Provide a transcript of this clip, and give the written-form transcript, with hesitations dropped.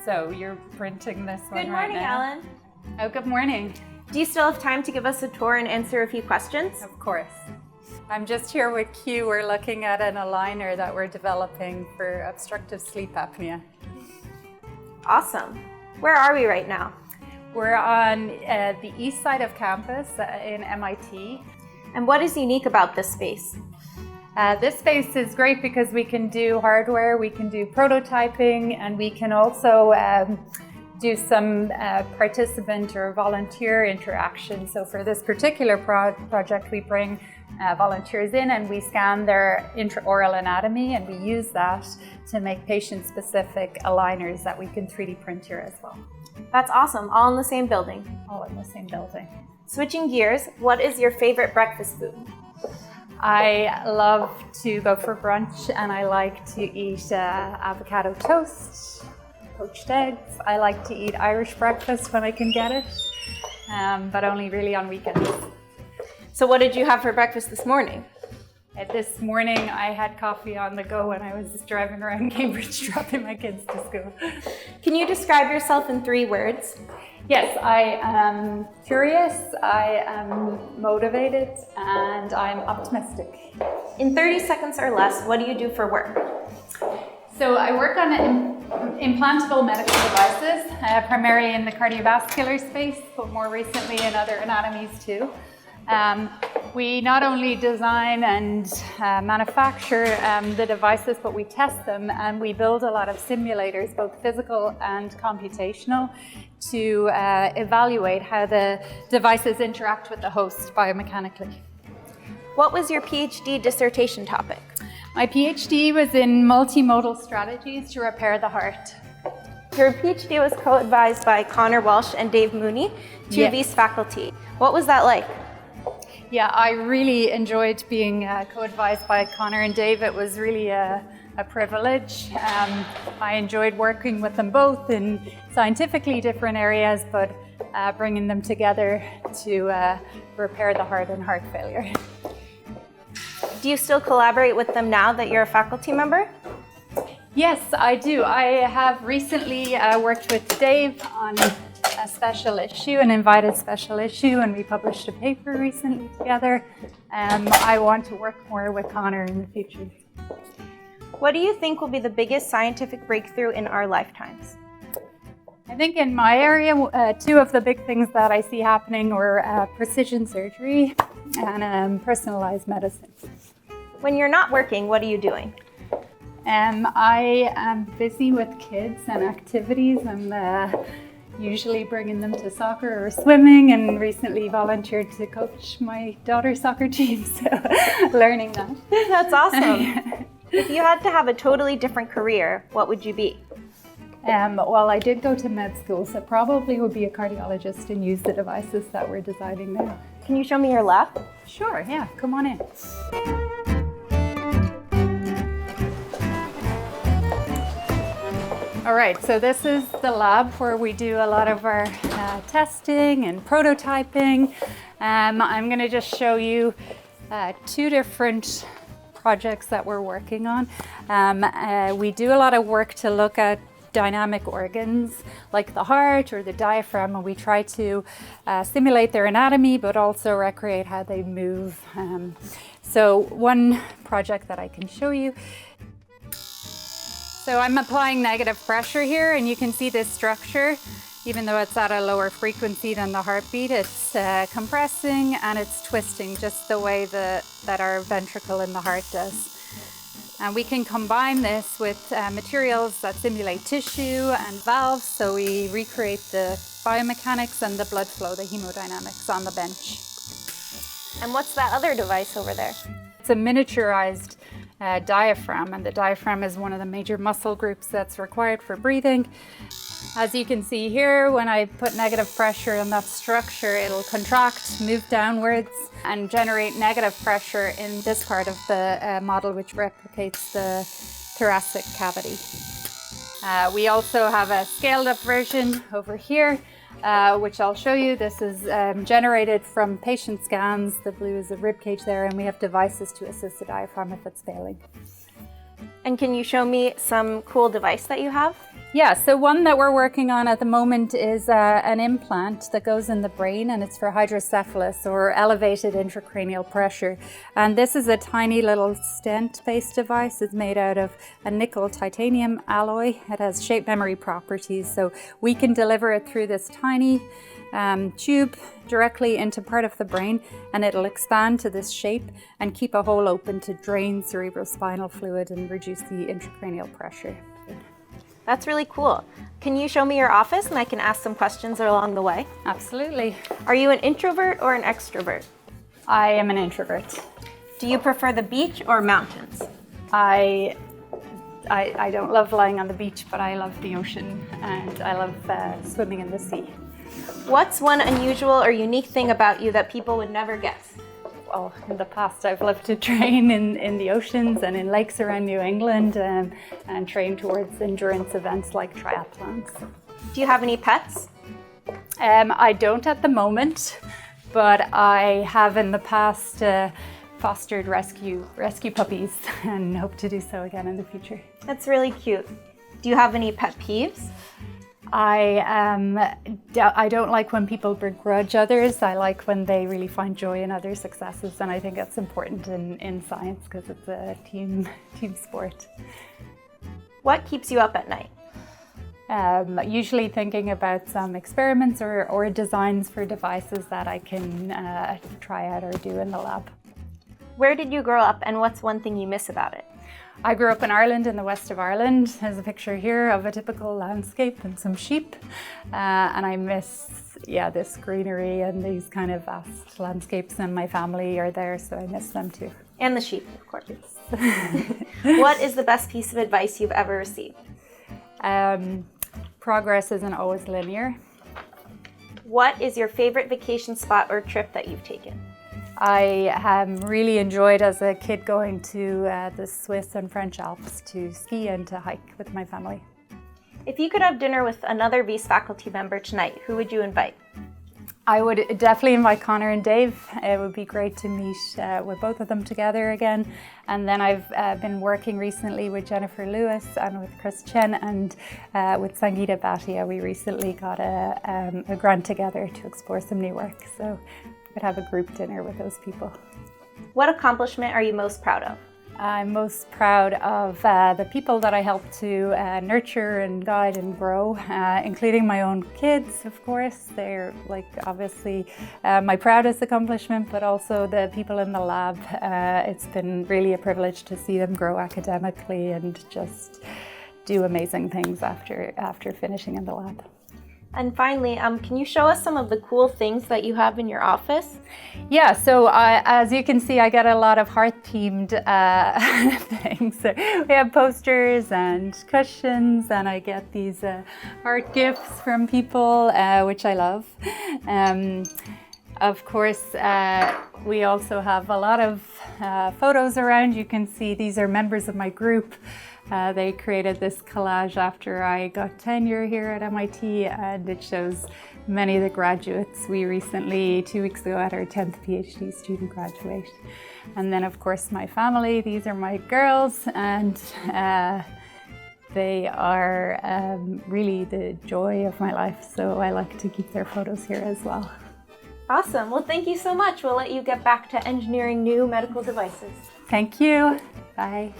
So you're printing this one Good right morning, now? Ellen. Oh, good morning. Do you still have time to give us a tour and answer a few questions? Of course. I'm just here with Q. We're looking at an aligner that we're developing for obstructive sleep apnea. Awesome. Where are we right now? We're on the east side of campus in MIT. And what is unique about this space? This space is great because we can do hardware, we can do prototyping, and we can also do some participant or volunteer interaction. So for this particular project, we bring volunteers in and we scan their intraoral anatomy, and we use that to make patient-specific aligners that we can 3D print here as well. That's awesome. All in the same building. All in the same building. Switching gears, what is your favorite breakfast food? I love to go for brunch, and I like to eat avocado toast, poached eggs. I like to eat Irish breakfast when I can get it, but only really on weekends. So what did you have for breakfast this morning? This morning I had coffee on the go when I was driving around Cambridge dropping my kids to school. Can you describe yourself in 3 words? Yes, I am curious, I am motivated, and I'm optimistic. In 30 seconds or less, what do you do for work? So I work on implantable medical devices, primarily in the cardiovascular space, but more recently in other anatomies too. We not only design and manufacture the devices, but we test them, and we build a lot of simulators, both physical and computational, to evaluate how the devices interact with the host biomechanically. What was your PhD dissertation topic? My PhD was in multimodal strategies to repair the heart. Your PhD was co-advised by Connor Walsh and Dave Mooney, 2 of East faculty. What was that like? Yeah, I really enjoyed being co-advised by Connor and Dave. It was really a privilege. I enjoyed working with them both in scientifically different areas, but bringing them together to repair the heart and heart failure. Do you still collaborate with them now that you're a faculty member? Yes, I do. I have recently worked with Dave on a special issue, an invited special issue, and we published a paper recently together. I want to work more with Connor in the future. What do you think will be the biggest scientific breakthrough in our lifetimes? I think in my area, 2 of the big things that I see happening are precision surgery and personalized medicine. When you're not working, what are you doing? I am busy with kids and activities, and usually bringing them to soccer or swimming, and recently volunteered to coach my daughter's soccer team, so learning that. That's awesome. If you had to have a totally different career, what would you be? Well, I did go to med school, so probably would be a cardiologist and use the devices that we're designing now. Can you show me your lab? Sure, yeah, come on in. All right, so this is the lab where we do a lot of our testing and prototyping. I'm going to just show you 2 different projects that we're working on. We do a lot of work to look at dynamic organs like the heart or the diaphragm, and we try to simulate their anatomy but also recreate how they move. So one project that I can show you. So I'm applying negative pressure here, and you can see this structure, even though it's at a lower frequency than the heartbeat, it's compressing and it's twisting just the way that our ventricle in the heart does. And we can combine this with materials that simulate tissue and valves, so we recreate the biomechanics and the blood flow, the hemodynamics on the bench. And what's that other device over there? It's a miniaturized diaphragm, and the diaphragm is one of the major muscle groups that's required for breathing. As you can see here, when I put negative pressure on that structure, it'll contract, move downwards, and generate negative pressure in this part of the model, which replicates the thoracic cavity. We also have a scaled up version over here, which I'll show you. This is generated from patient scans. The blue is the rib cage there, and we have devices to assist the diaphragm if it's failing. And can you show me some cool device that you have? Yeah, so one that we're working on at the moment is an implant that goes in the brain, and it's for hydrocephalus or elevated intracranial pressure. And this is a tiny little stent-based device. It's made out of a nickel titanium alloy. It has shape memory properties, so we can deliver it through this tiny tube directly into part of the brain, and it'll expand to this shape and keep a hole open to drain cerebrospinal fluid and reduce the intracranial pressure. That's really cool. Can you show me your office and I can ask some questions along the way? Absolutely. Are you an introvert or an extrovert? I am an introvert. Do you prefer the beach or mountains? I don't love lying on the beach, but I love the ocean and I love swimming in the sea. What's one unusual or unique thing about you that people would never guess? Well, in the past I've loved to train in the oceans and in lakes around New England and train towards endurance events like triathlons. Do you have any pets? I don't at the moment, but I have in the past fostered rescue puppies and hope to do so again in the future. That's really cute. Do you have any pet peeves? I don't like when people begrudge others. I like when they really find joy in other successes, and I think that's important in science because it's a team sport. What keeps you up at night? Usually thinking about some experiments or designs for devices that I can try out or do in the lab. Where did you grow up and what's one thing you miss about it? I grew up in Ireland, in the west of Ireland. There's a picture here of a typical landscape and some sheep. And I miss, this greenery and these kind of vast landscapes, and my family are there, so I miss them too. And the sheep, of course. What is the best piece of advice you've ever received? Progress isn't always linear. What is your favorite vacation spot or trip that you've taken? I really enjoyed as a kid going to the Swiss and French Alps to ski and to hike with my family. If you could have dinner with another VIS faculty member tonight, who would you invite? I would definitely invite Connor and Dave. It would be great to meet with both of them together again. And then I've been working recently with Jennifer Lewis and with Chris Chen and with Sangeeta Bhatia. We recently got a grant together to explore some new work. So I'd have a group dinner with those people. What accomplishment are you most proud of? I'm most proud of the people that I help to nurture and guide and grow, including my own kids, of course. They're obviously my proudest accomplishment, but also the people in the lab. It's been really a privilege to see them grow academically and just do amazing things after finishing in the lab. And finally, can you show us some of the cool things that you have in your office? Yeah, so as you can see, I get a lot of heart-themed things. So we have posters and cushions, and I get these art gifts from people, which I love. Of course, we also have a lot of photos around. You can see these are members of my group. They created this collage after I got tenure here at MIT, and it shows many of the graduates. We recently, 2 weeks ago, had our 10th PhD student graduate. And then, of course, my family. These are my girls, and they are really the joy of my life, so I like to keep their photos here as well. Awesome. Well, thank you so much. We'll let you get back to engineering new medical devices. Thank you. Bye.